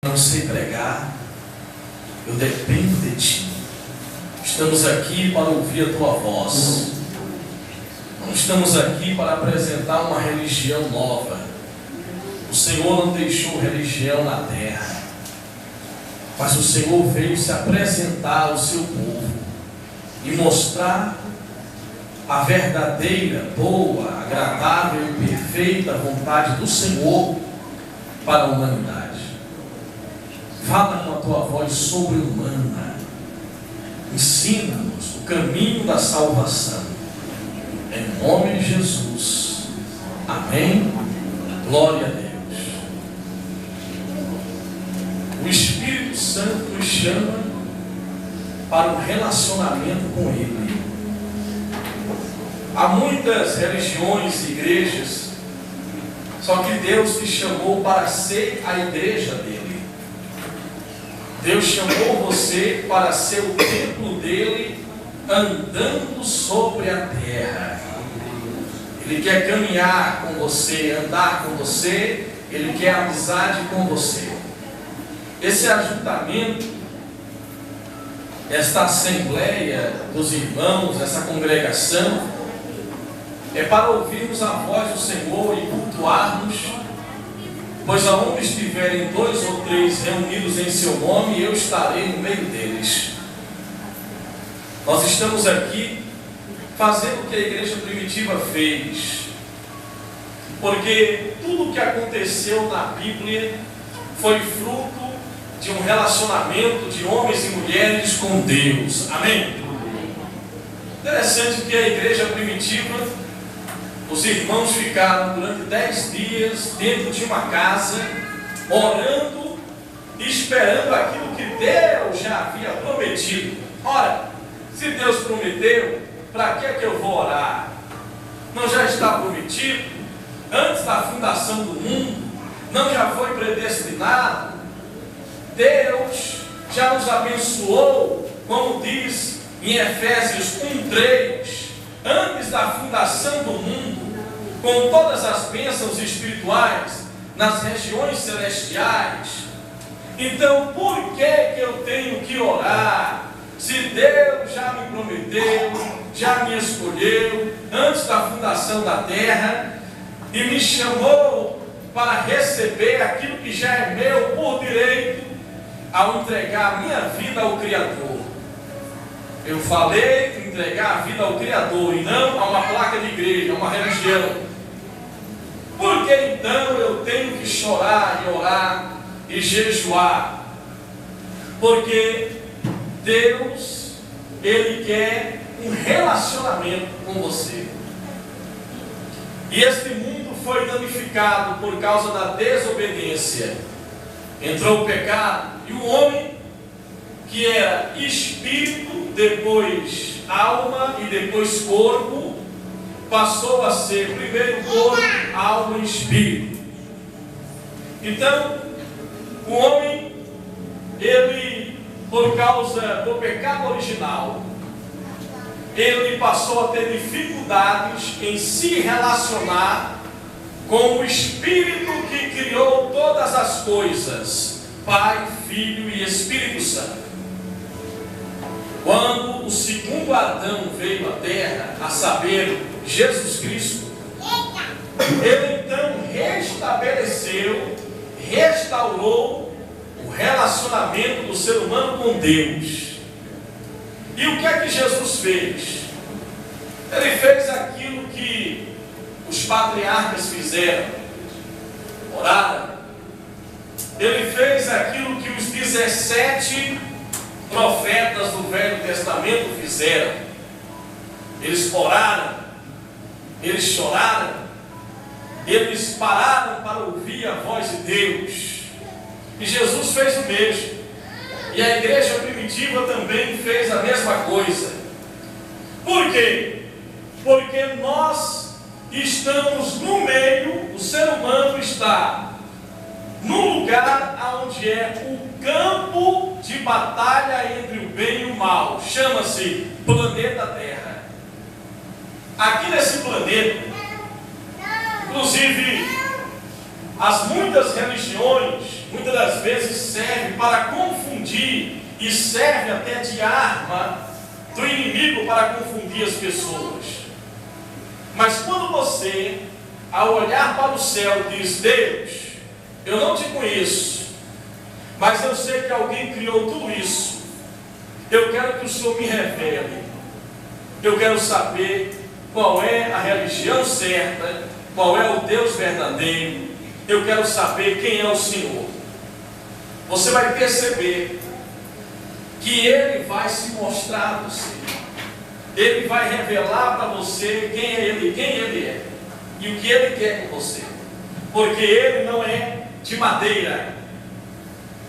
Não sei pregar, eu dependo de Ti. Estamos aqui para ouvir a Tua voz. Não estamos aqui para apresentar uma religião nova. O Senhor não deixou religião na terra, mas o Senhor veio se apresentar ao seu povo e mostrar a verdadeira, boa, agradável e perfeita vontade do Senhor para a humanidade. Fala com a tua voz sobre-humana. Ensina-nos o caminho da salvação. Em nome de Jesus. Amém. Glória a Deus. O Espírito Santo nos chama para um relacionamento com Ele. Há muitas religiões e igrejas, só que Deus te chamou para ser a igreja dele. Deus chamou você para ser o templo dele, andando sobre a terra. Ele quer caminhar com você, andar com você, Ele quer amizade com você. Esse ajuntamento, esta assembleia dos irmãos, essa congregação, é para ouvirmos a voz do Senhor e cultuarmos, pois aonde estiverem 2 ou 3 reunidos em seu nome, eu estarei no meio deles. Nós estamos aqui fazendo o que a igreja primitiva fez, porque tudo o que aconteceu na Bíblia foi fruto de um relacionamento de homens e mulheres com Deus. Amém? Interessante que a igreja primitiva, os irmãos ficaram durante 10 dias dentro de uma casa, orando e esperando aquilo que Deus já havia prometido. Ora, se Deus prometeu, para que é que eu vou orar? Não já está prometido? Antes da fundação do mundo, não já foi predestinado? Deus já nos abençoou, como diz em Efésios 1:3, antes da fundação do mundo, com todas as bênçãos espirituais nas regiões celestiais. Então, por que eu tenho que orar? Se Deus já me prometeu, já me escolheu antes da fundação da terra e me chamou para receber aquilo que já é meu por direito, ao entregar a minha vida ao Criador. Eu falei de entregar a vida ao Criador e não a uma placa de igreja, a uma religião. Por que então eu tenho que chorar e orar e jejuar? Porque Deus, Ele quer um relacionamento com você. E este mundo foi danificado por causa da desobediência. Entrou o pecado e o homem, que era espírito, depois alma e depois corpo, passou a ser primeiro corpo, alma e espírito. Então, o homem, ele, por causa do pecado original, ele passou a ter dificuldades em se relacionar com o Espírito que criou todas as coisas, Pai, Filho e Espírito Santo. Quando o segundo Adão veio à terra, a saber, Jesus Cristo, ele então restabeleceu, restaurou o relacionamento do ser humano com Deus. E o que é que Jesus fez? Ele fez aquilo que os patriarcas fizeram, oraram. Ele fez aquilo que os 17 profetas do Velho Testamento fizeram. Eles oraram, eles choraram, eles pararam para ouvir a voz de Deus. E Jesus fez o mesmo. E a igreja primitiva também fez a mesma coisa. Por quê? Porque nós estamos no meio, o ser humano está num lugar onde é o campo de batalha entre o bem e o mal. Chama-se planeta Terra. Aqui nesse planeta, inclusive as muitas religiões muitas das vezes serve para confundir e serve até de arma do inimigo para confundir as pessoas. Mas quando você, ao olhar para o céu, diz: Deus, eu não te conheço, mas eu sei que alguém criou tudo isso. Eu quero que o Senhor me revele. Eu quero saber qual é a religião certa, qual é o Deus verdadeiro. Eu quero saber quem é o Senhor. Você vai perceber que Ele vai se mostrar a você. Ele vai revelar para você quem é Ele e o que Ele quer com você. Porque Ele não é de madeira.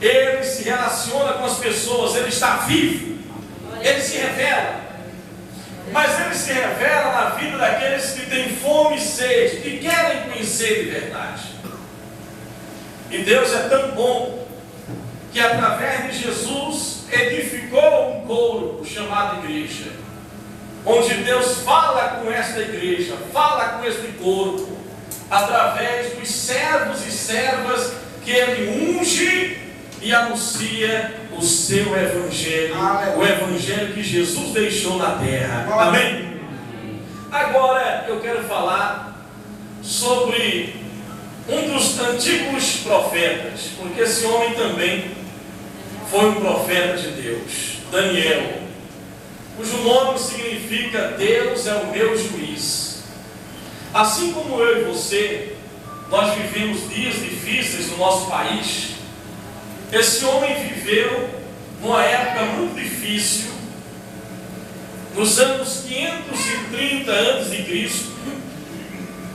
Ele se relaciona com as pessoas, Ele está vivo. Ele se revela. Mas Ele se revela na vida daqueles que têm fome e sede, que querem conhecer de verdade. E Deus é tão bom que através de Jesus edificou um corpo chamado igreja, onde Deus fala com esta igreja, fala com este corpo, através dos servos e servas que Ele unge e anuncia o seu evangelho, o evangelho que Jesus deixou na terra. Amém? Agora eu quero falar sobre um dos antigos profetas, porque esse homem também foi um profeta de Deus, Daniel, cujo nome significa Deus é o meu juiz. Assim como eu e você, nós vivemos dias difíceis no nosso país. Esse homem viveu numa época muito difícil, nos anos 530 a.C.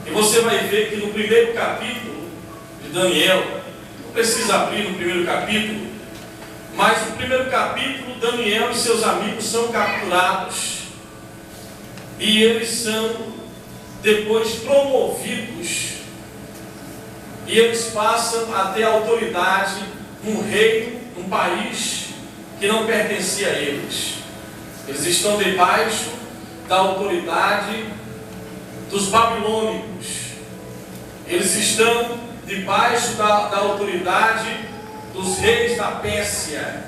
E você vai ver que no primeiro capítulo de Daniel, não precisa abrir no primeiro capítulo, mas no primeiro capítulo, Daniel e seus amigos são capturados. E eles são depois promovidos. E eles passam a ter autoridade num reino, num país que não pertencia a eles. Eles estão debaixo da autoridade dos babilônicos. Eles estão debaixo da autoridade dos reis da Pérsia,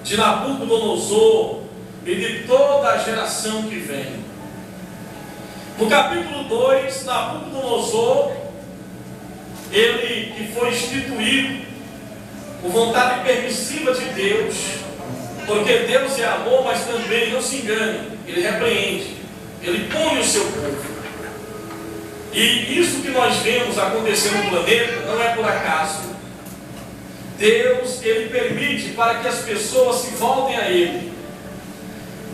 de Nabucodonosor e de toda a geração que vem. No capítulo 2, Nabucodonosor, ele que foi instituído por vontade permissiva de Deus, porque Deus é amor, mas também, não se engane, Ele repreende, Ele pune o seu povo. E isso que nós vemos acontecer no planeta não é por acaso. Deus, Ele permite para que as pessoas se voltem a Ele.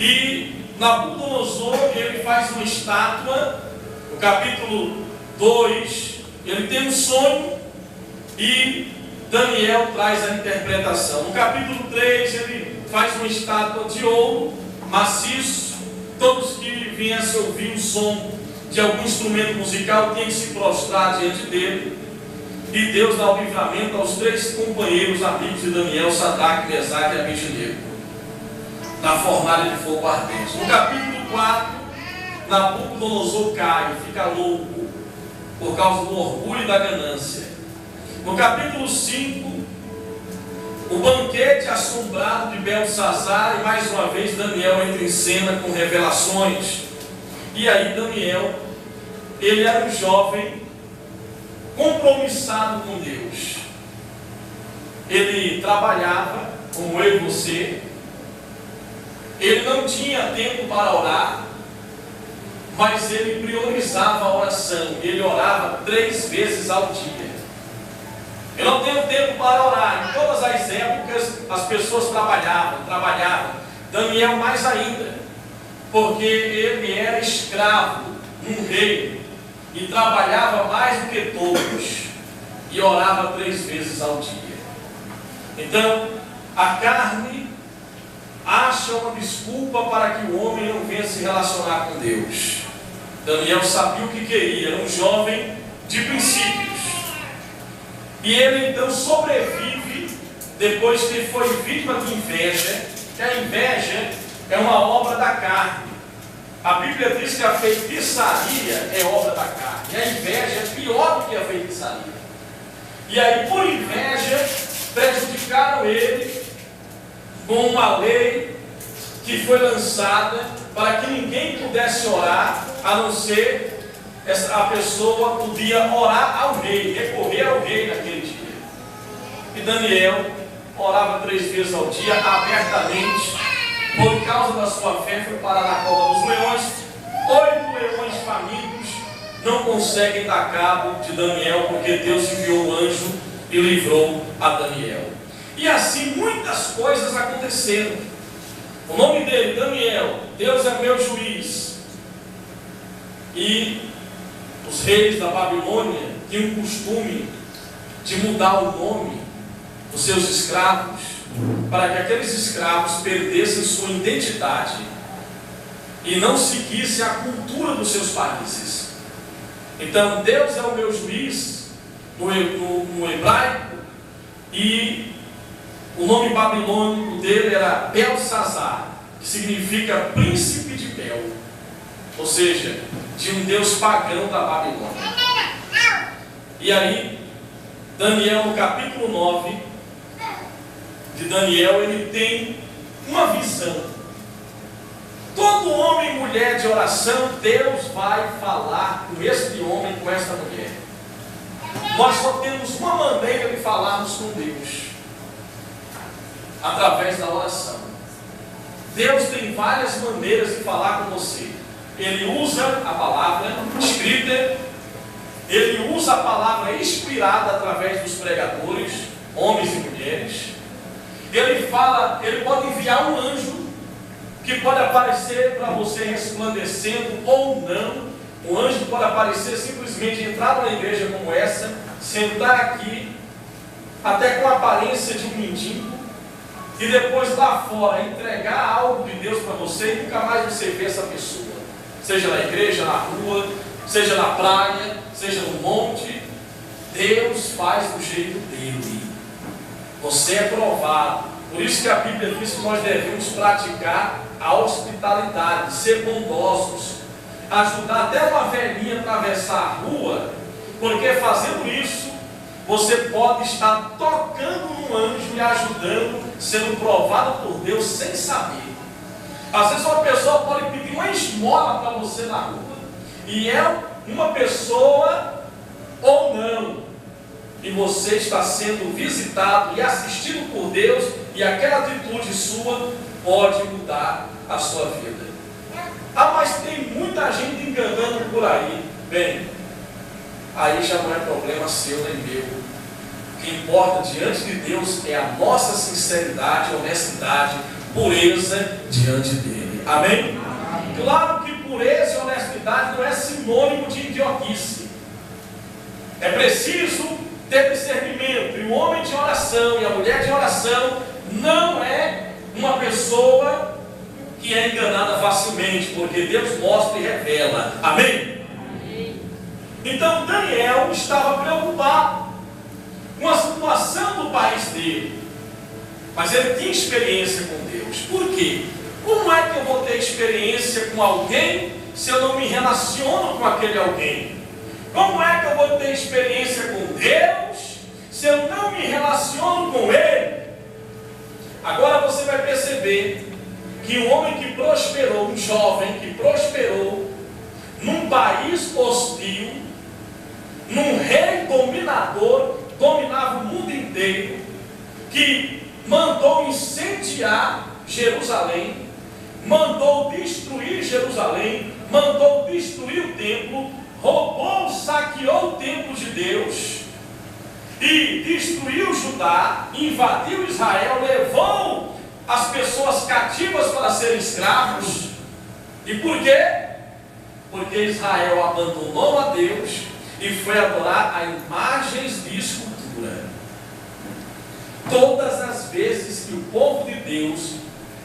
E Nabucodonosor, ele faz uma estátua. No capítulo 2, ele tem um sonho e Daniel traz a interpretação. No capítulo 3, ele faz uma estátua de ouro maciço. Todos que viessem ouvir o som de algum instrumento musical tinham que se prostrar diante dele. E Deus dá o livramento aos 3 companheiros, amigos de Daniel, Sadraque, Mesaque e Abednego, na fornalha de fogo ardente. No capítulo 4, Nabucodonosor cai, fica louco, por causa do orgulho e da ganância. No capítulo 5, o banquete assombrado de Beltesazar, e mais uma vez Daniel entra em cena com revelações. E aí Daniel, ele era um jovem compromissado com Deus. Ele trabalhava, como eu e você. Ele não tinha tempo para orar, mas ele priorizava a oração. Ele orava 3 vezes ao dia. Eu não tenho tempo para orar. Em todas as épocas as pessoas trabalhavam. Daniel mais ainda, porque ele era escravo num reino e trabalhava mais do que todos e orava 3 vezes ao dia. Então a carne acha uma desculpa para que o homem não venha se relacionar com Deus. Daniel sabia o que queria, era um jovem de princípios. E ele então sobrevive depois que ele foi vítima de inveja, que a inveja é uma obra da carne. A Bíblia diz que a feitiçaria é obra da carne, e a inveja é pior do que a feitiçaria. E aí, por inveja, prejudicaram ele com uma lei que foi lançada para que ninguém pudesse orar, a não ser a pessoa podia orar ao rei, recorrer ao rei naquele dia. E Daniel orava 3 vezes ao dia, abertamente, por causa da sua fé, foi parar na cova dos leões. 8 leões famintos não conseguem dar cabo de Daniel, porque Deus enviou o anjo e livrou a Daniel. E assim muitas coisas aconteceram. O nome dele, Daniel, Deus é meu juiz. E os reis da Babilônia tinham o costume de mudar o nome dos seus escravos, para que aqueles escravos perdessem sua identidade e não seguissem a cultura dos seus países. Então, Deus é o meu juiz no hebraico, e o nome babilônico dele era Belsazar, que significa príncipe de Bel, ou seja, de um deus pagão da Babilônia. E aí, Daniel, no capítulo 9 de Daniel, ele tem uma visão. Todo homem e mulher de oração, Deus vai falar com este homem, com esta mulher. Nós só temos uma maneira de falarmos com Deus: através da oração. Deus tem várias maneiras de falar com você. Ele usa a palavra escrita, ele usa a palavra inspirada através dos pregadores, homens e mulheres. Ele fala, ele pode enviar um anjo que pode aparecer para você resplandecendo ou não. Um anjo pode aparecer simplesmente, entrar numa igreja como essa, sentar aqui, até com a aparência de um mendigo, e depois lá fora entregar algo de Deus para você e nunca mais você vê essa pessoa. Seja na igreja, na rua, seja na praia, seja no monte. Deus faz do jeito dele. Você é provado. Por isso que a Bíblia diz que nós devemos praticar a hospitalidade, ser bondosos, ajudar até uma velhinha a atravessar a rua, porque fazendo isso, você pode estar tocando no anjo e ajudando, sendo provado por Deus sem saber. Às vezes uma pessoa pode pedir uma esmola para você na rua, e é uma pessoa ou não, e você está sendo visitado e assistido por Deus, e aquela atitude sua pode mudar a sua vida. Ah, mas tem muita gente enganando por aí. Bem, aí já não é problema seu nem meu. O que importa diante de Deus é a nossa sinceridade, honestidade, pureza diante dele. Amém? Claro que pureza e honestidade não é sinônimo de idiotice. É preciso ter discernimento. E o homem de oração e a mulher de oração não é uma pessoa que é enganada facilmente, porque Deus mostra e revela. Amém? Amém. Então Daniel estava preocupado com a situação do país dele, mas ele tinha experiência com Deus. Por quê? Como é que eu vou ter experiência com alguém se eu não me relaciono com aquele alguém? Como é que eu vou ter experiência com Deus se eu não me relaciono com Ele? Agora você vai perceber que um homem que prosperou, um jovem que prosperou num país hostil, num rei dominador, dominava o mundo inteiro, que mandou incendiar Jerusalém, mandou destruir Jerusalém, mandou destruir o templo, roubou, saqueou o templo de Deus e destruiu Judá, invadiu Israel, levou as pessoas cativas para serem escravos. E por quê? Porque Israel abandonou a Deus e foi adorar a imagens de escultura. Todas as vezes que o povo de Deus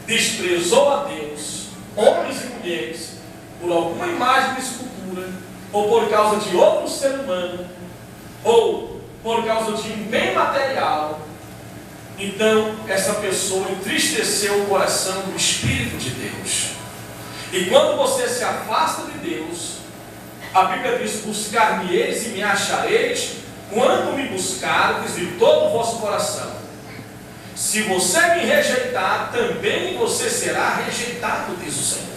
desprezou a Deus, homens e mulheres, por alguma imagem de escultura, ou por causa de outro ser humano, ou por causa de um bem material, então essa pessoa entristeceu o coração do Espírito de Deus. E quando você se afasta de Deus, a Bíblia diz: buscar-me-eis e me achareis, quando me buscardes de todo o vosso coração. se você me rejeitar, também você será rejeitado, diz o Senhor.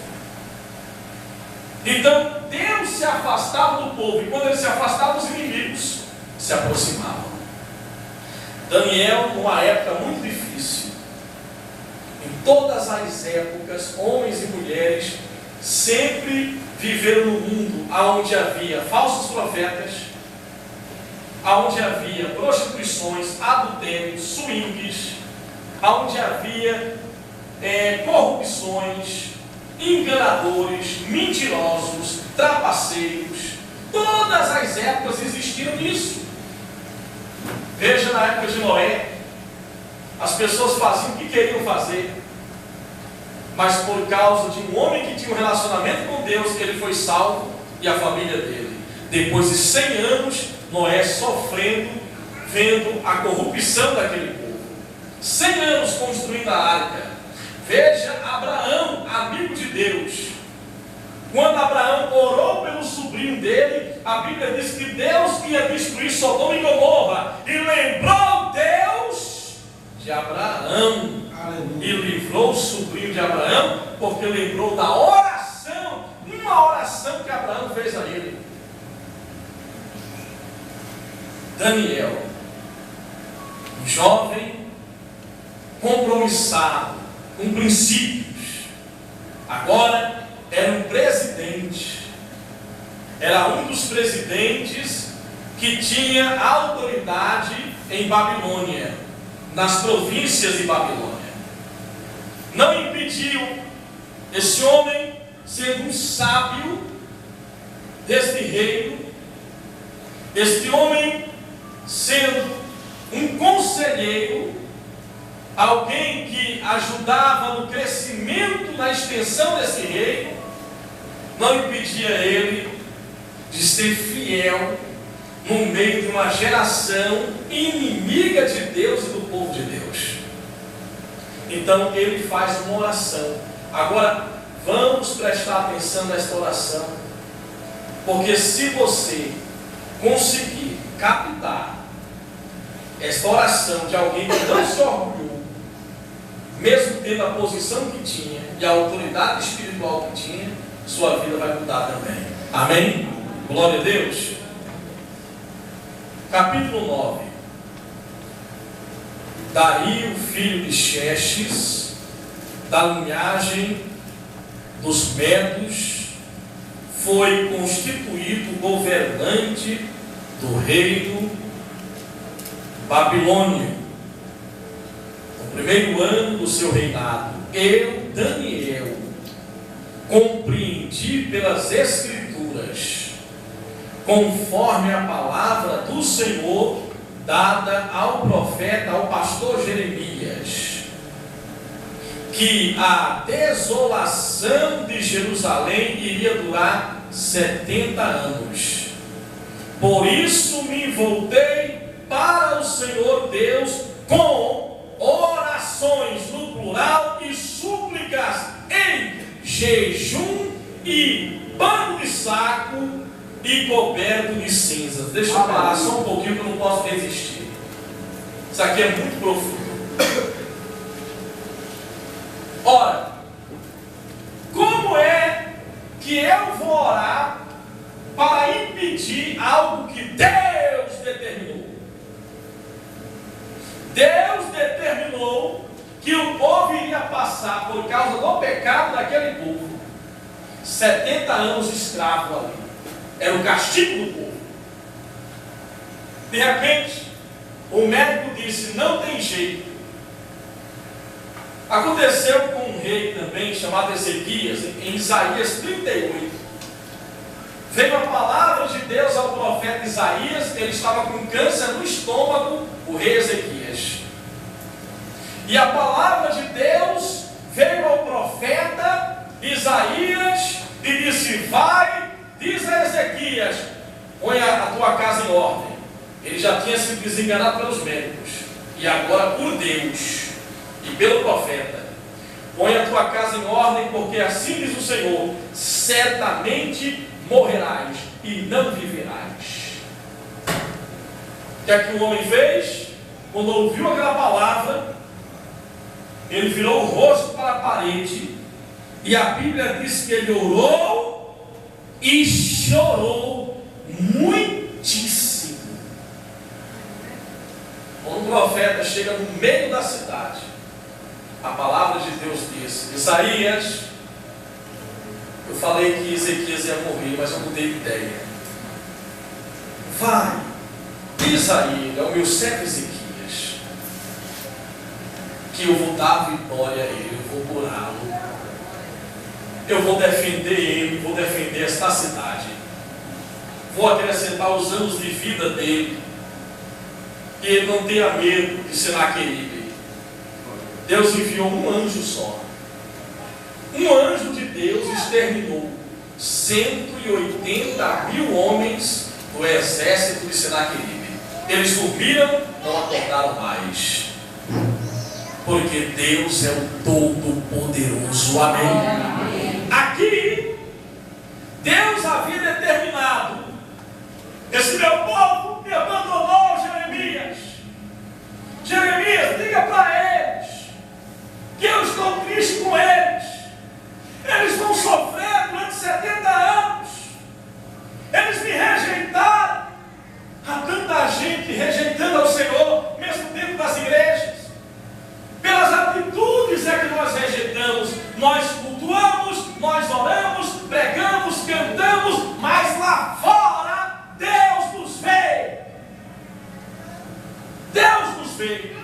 Então, Deus se afastava do povo, e quando ele se afastava, os inimigos se aproximavam. Daniel, numa época muito difícil, em todas as épocas, homens e mulheres sempre viveram no mundo onde havia falsos profetas, onde havia prostituições, adultérios, swings, onde havia corrupções, enganadores, mentirosos, trapaceiros. Todas as épocas existiram isso. Veja na época de Noé, as pessoas faziam o que queriam fazer, mas por causa de um homem que tinha um relacionamento com Deus, ele foi salvo e a família dele. Depois de 100 anos, Noé sofrendo, vendo a corrupção daquele povo. 100 anos construindo a arca. Veja Abraão, amigo de Deus. Quando Abraão orou pelo sobrinho dele, a Bíblia diz que Deus ia destruir Sodoma e Gomorra. E lembrou Deus de Abraão. Aleluia. E livrou o sobrinho de Abraão, porque lembrou da oração, uma oração que Abraão fez a ele. Daniel, um jovem compromissado com princípios, agora era um presidente, era um dos presidentes que tinha autoridade em Babilônia, nas províncias de Babilônia. Não impediu esse homem, sendo um sábio deste reino, este homem sendo um conselheiro, alguém que ajudava no crescimento, na extensão desse reino, não impedia ele de ser fiel no meio de uma geração inimiga de Deus e do povo de Deus. Então ele faz uma oração. Agora vamos prestar atenção nesta oração, porque se você conseguir captar esta oração de alguém que não se orgulhou, mesmo tendo a posição que tinha e a autoridade espiritual que tinha, sua vida vai mudar também. Amém? Glória a Deus. Capítulo 9. Dario, filho de Xerxes, da linhagem dos Medos, foi constituído governante do reino Babilônia. No primeiro ano do seu reinado, eu, Daniel, compreendi pelas Escrituras, conforme a palavra do Senhor dada ao profeta, ao pastor Jeremias, que a desolação de Jerusalém iria durar 70 anos. Por isso me voltei para o Senhor Deus com orações no plural e súplicas em jejum e pano de saco e coberto de cinzas. Deixa eu parar só um pouquinho que eu não posso resistir. Isso aqui é muito profundo. Ora, como é que eu vou orar para impedir algo que Deus determinou? Deus determinou que o povo iria passar, por causa do pecado daquele povo, 70 anos escravo ali. Era o castigo do povo. De repente, o médico disse: não tem jeito. Aconteceu com um rei também, chamado Ezequias, em Isaías 38. Veio a palavra de Deus ao profeta Isaías, ele estava com câncer no estômago, o rei Ezequias. E a palavra de Deus veio ao profeta Isaías e disse: vai, diz a Ezequias, põe a tua casa em ordem. Ele já tinha sido desenganado pelos médicos, e agora por Deus e pelo profeta: põe a tua casa em ordem, porque assim diz o Senhor: certamente morrerás e não viverás. O que é que o homem fez? Quando ouviu aquela palavra, ele virou o rosto para a parede, e a Bíblia diz que ele orou e chorou muitíssimo. Quando o profeta chega no meio da cidade, a palavra de Deus diz: Isaías, eu falei que Ezequias ia morrer, mas eu mudei de ideia. Vai, diz a ele, ao meu servo Ezequias, que eu vou dar vitória a ele, eu vou curá-lo, eu vou defender ele, vou defender esta cidade, vou acrescentar os anos de vida dele, que ele não tenha medo de Senaqueribe. Deus enviou um anjo só. Um anjo de Deus exterminou 180.000 homens do exército de Senaqueribe. Eles dormiram, não acordaram mais. Porque Deus é o Todo-Poderoso. Amém? Aqui, Deus havia determinado: esse meu povo me abandonou, Jeremias. Jeremias, diga para eles que eu estou triste com eles. Eles vão sofrer durante 70 anos. Eles me rejeitaram. Há tanta gente rejeitando ao Senhor, mesmo dentro das igrejas. Pelas atitudes é que nós rejeitamos. Nós cultuamos, nós oramos, pregamos, cantamos, mas lá fora Deus nos vê. Deus nos vê.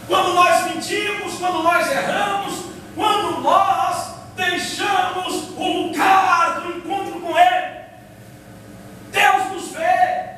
Quando nós mentimos, quando nós erramos, quando nós deixamos o lugar do encontro com Ele, Deus nos vê.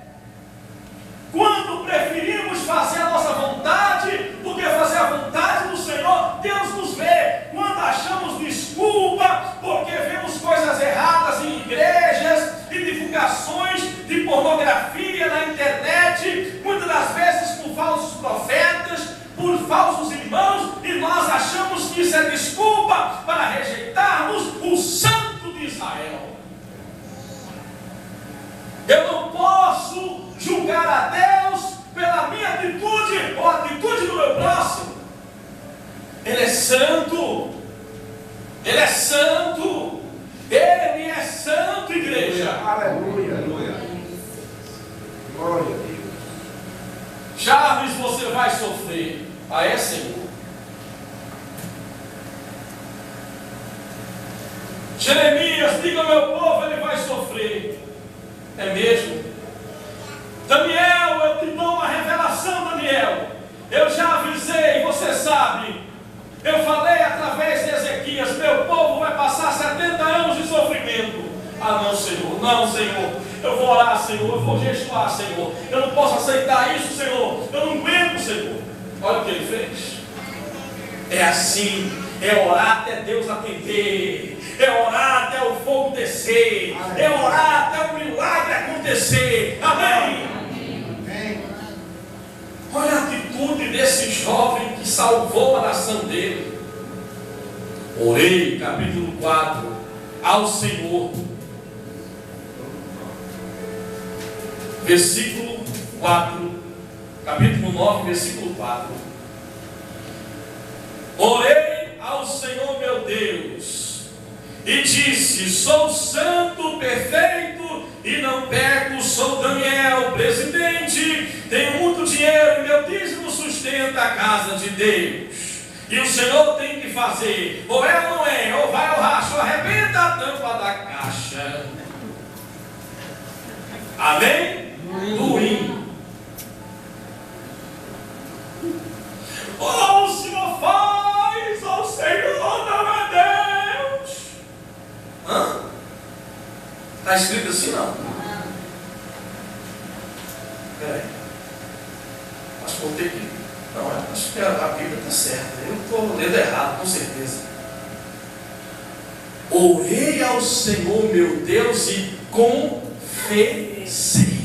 Quando preferimos fazer a nossa vontade do que fazer a vontade do Senhor, Deus nos vê. Quando achamos desculpa porque vemos coisas erradas em igrejas e divulgações de pornografia na internet, muitas das vezes por falsos profetas, por falsos irmãos, e nós achamos que isso é desculpa para rejeitarmos o Santo de Israel. Eu não posso julgar a Deus pela minha atitude ou a atitude do meu próximo. Ele é santo. Ele é santo. Ele é santo, igreja. Aleluia. Glória a Deus. Chaves, você vai sofrer. Ah, é, Senhor? Jeremias, diga ao meu povo, ele vai sofrer. É mesmo? Daniel, eu te dou uma revelação, Daniel. Eu já avisei, você sabe. Eu falei através de Ezequias: meu povo vai passar 70 anos de sofrimento. Ah, não, Senhor, não, Senhor. Eu vou orar, Senhor, eu vou jejuar, Senhor. Eu não posso aceitar isso, Senhor. Eu não aguento, Senhor. Olha o que ele fez. É assim, é orar até Deus atender, é orar até o fogo descer, é orar até o milagre acontecer. Amém? Amém. Olha a atitude desse jovem que salvou a nação dele. Orei, capítulo 4, ao Senhor. Versículo 4, capítulo 9, versículo 4. Orei ao Senhor meu Deus, e disse: sou santo, perfeito, e não peco, sou Daniel, presidente, tenho muito dinheiro, e meu dízimo sustenta a casa de Deus. E o Senhor tem que fazer, ou é ou não é, ou vai ou racha, ou arrebenta a tampa da caixa. Amém? Do hino. Oh, o Senhor faz, oh, o Senhor não é Deus. Hã? Está escrito assim, não? Peraí. Acho que vou ter que... Não, acho que a Bíblia está certa. Eu estou lendo errado, com certeza. Orei ao Senhor meu Deus e confessei.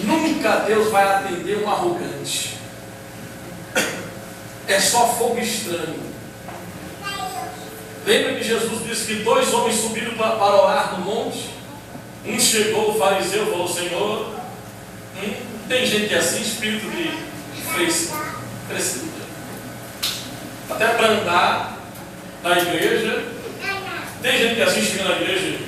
Nunca Deus vai atender um arrogante. É só fogo estranho. Lembra que Jesus disse que 2 homens subiram para orar no monte? Um chegou, o fariseu, falou: Senhor, tem gente que é assim, espírito de Precisa. Até para andar na igreja. Tem gente que assim chega na igreja,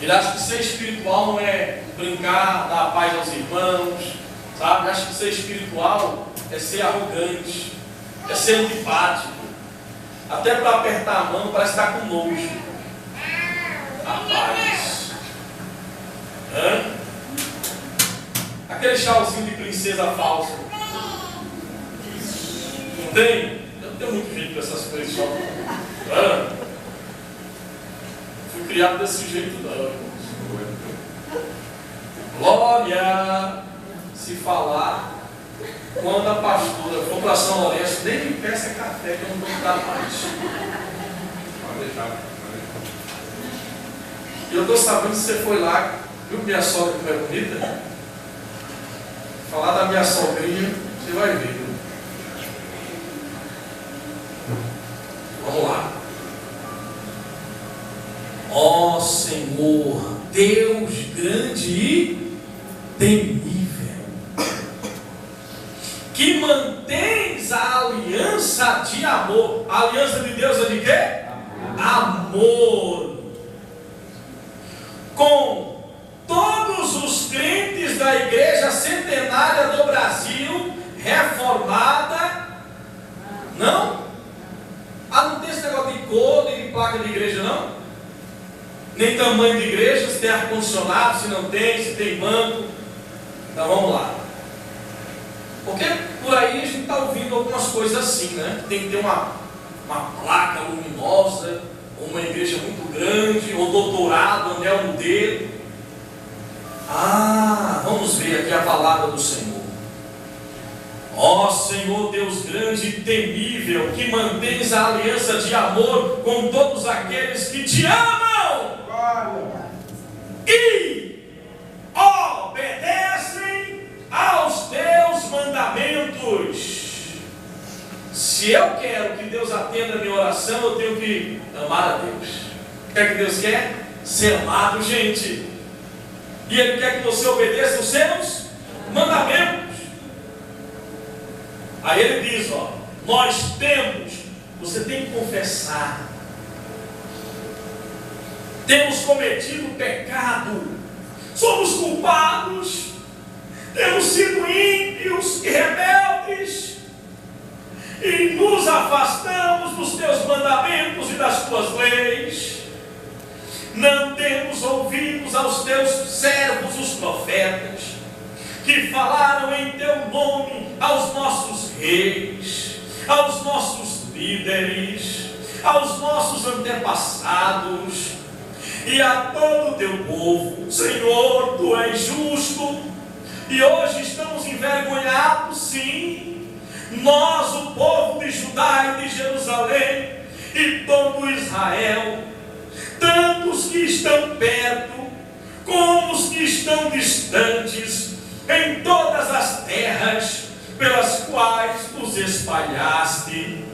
ele acha que ser espiritual não é brincar, dar paz aos irmãos, sabe? Acha que ser espiritual é ser arrogante, é ser antipático. Até para apertar a mão parece estar com nojo. Rapaz. Aquele chalzinho de princesa falsa. Não tem? Eu não tenho muito jeito com essas coisas só. Fui criado desse jeito não. Glória! Se falar, quando a pastora for para São Lourenço, nem me peça café que eu não vou dar mais. Pode deixar. E eu estou sabendo que você foi lá, viu minha sogra como é bonita? Falar da minha sogrinha, você vai ver. Viu? Vamos lá. Ó Senhor, Deus grande e temível, que mantens a aliança de amor. A aliança de Deus é de quê? Amor. Com todos os crentes da Igreja Centenária do Brasil, reformada. Não? Não tem esse negócio de cor, nem de placa de igreja, não? Nem tamanho de igreja, se tem ar-condicionado, se não tem, se tem banco. Então vamos lá. Porque por aí a gente está ouvindo algumas coisas assim, né? Tem que ter uma placa luminosa, ou uma igreja muito grande, ou doutorado, anel no dedo. Vamos ver aqui a palavra do Senhor. Ó Senhor Deus grande e temível, que mantens a aliança de amor com todos aqueles que te amam e obedecem aos teus mandamentos. Se eu quero que Deus atenda a minha oração, eu tenho que amar a Deus. O que é que Deus quer? Ser amado, gente. E Ele quer que você obedeça os seus mandamentos. Aí Ele diz, nós temos, você tem que confessar. Temos cometido pecado, somos culpados, temos sido ímpios e rebeldes, e nos afastamos dos teus mandamentos e das tuas leis. Não temos ouvidos aos teus servos, os profetas, que falaram em teu nome aos nossos reis, aos nossos líderes, aos nossos antepassados e a todo o teu povo. Senhor, tu és justo, e hoje estamos envergonhados, sim, nós, o povo de Judá e de Jerusalém, e todo Israel, tanto os que estão perto, como os que estão distantes, em todas as terras pelas quais nos espalhaste.